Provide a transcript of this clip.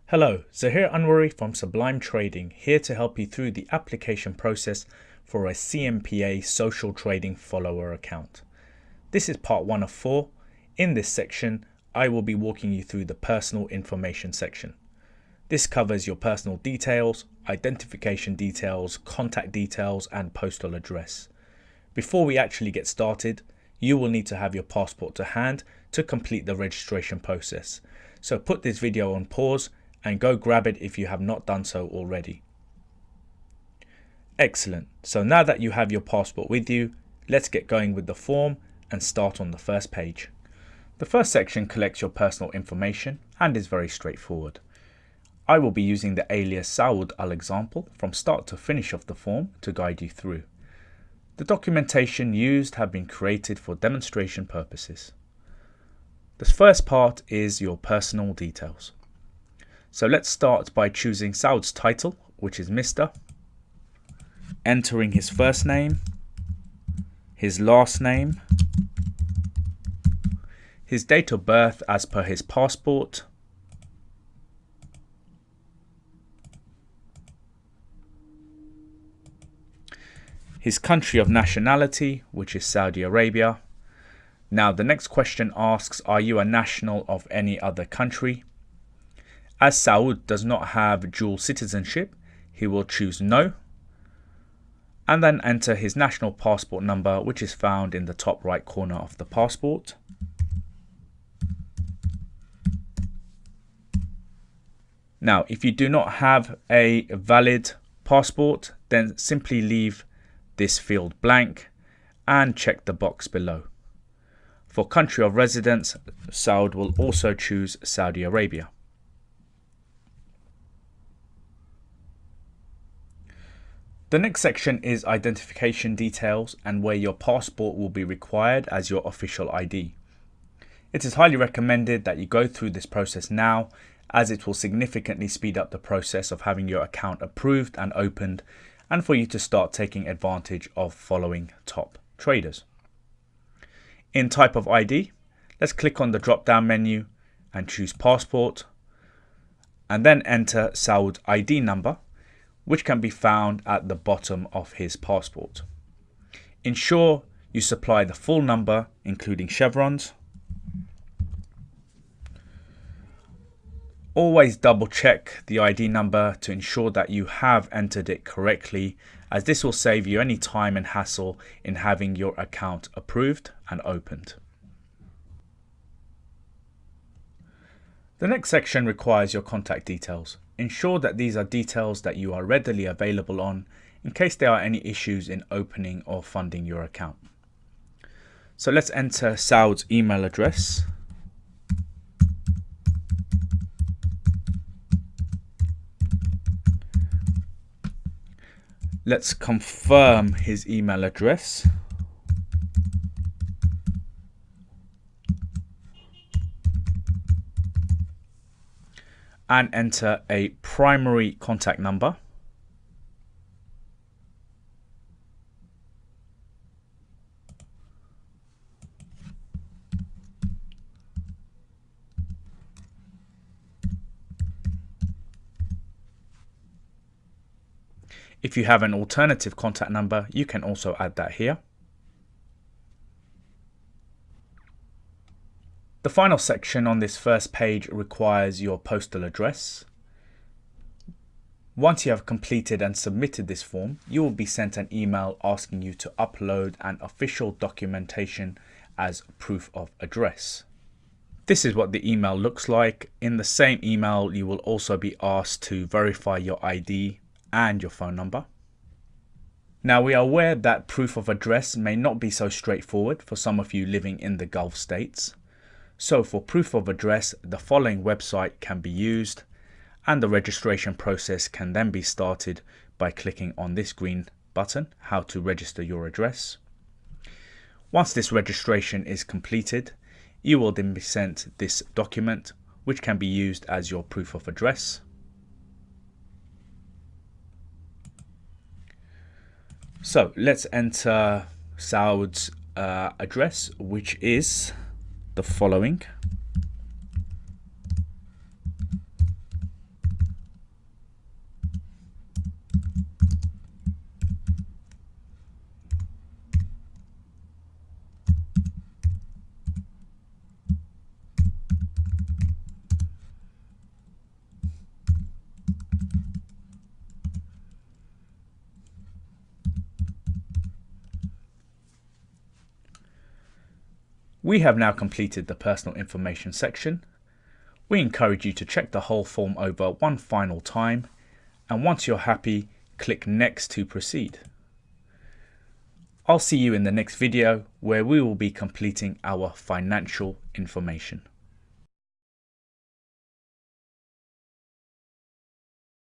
Hello, Zahir Anwari from Sublime Trading, here to help you through the application process for a CMPA social trading follower account. This is part 1 of 4. In this section, I will be walking you through the personal information section. This covers your personal details, identification details, contact details, and postal address. Before we actually get started, you will need to have your passport to hand to complete the registration process. So put this video on pause and go grab it if you have not done so already. Excellent. So now that you have your passport with you, let's get going with the form and start on the first page. The first section collects your personal information and is very straightforward. I will be using the alias Saud al example from start to finish of the form to guide you through. The documentation used have been created for demonstration purposes. The first part is your personal details. So let's start by choosing Saud's title, which is Mr. Entering his first name, his last name, his date of birth as per his passport, his country of nationality, which is Saudi Arabia. Now the next question asks, are you a national of any other country? As Saud does not have dual citizenship, he will choose no, and then enter his national passport number, which is found in the top right corner of the passport. Now, if you do not have a valid passport, then simply leave this field blank and check the box below. For country of residence, Saud will also choose Saudi Arabia. The next section is identification details and where your passport will be required as your official ID. It is highly recommended that you go through this process now, as it will significantly speed up the process of having your account approved and opened, and for you to start taking advantage of following top traders. In type of ID, let's click on the drop down menu and choose passport, and then enter Saud ID number, which can be found at the bottom of his passport. Ensure you supply the full number, including chevrons. Always double check the ID number to ensure that you have entered it correctly, as this will save you any time and hassle in having your account approved and opened. The next section requires your contact details. Ensure that these are details that you are readily available on in case there are any issues in opening or funding your account. So let's enter Saud's email address. Let's confirm his email address. And enter a primary contact number. If you have an alternative contact number, you can also add that here. The final section on this first page requires your postal address. Once you have completed and submitted this form, you will be sent an email asking you to upload an official documentation as proof of address. This is what the email looks like. In the same email, you will also be asked to verify your ID and your phone number. Now, we are aware that proof of address may not be so straightforward for some of you living in the Gulf states. So for proof of address, the following website can be used, and the registration process can then be started by clicking on this green button, how to register your address. Once this registration is completed, you will then be sent this document, which can be used as your proof of address. So let's enter Saud's address, which is the following. We have now completed the personal information section. We encourage you to check the whole form over one final time, and once you're happy, click Next to proceed. I'll see you in the next video where we will be completing our financial information.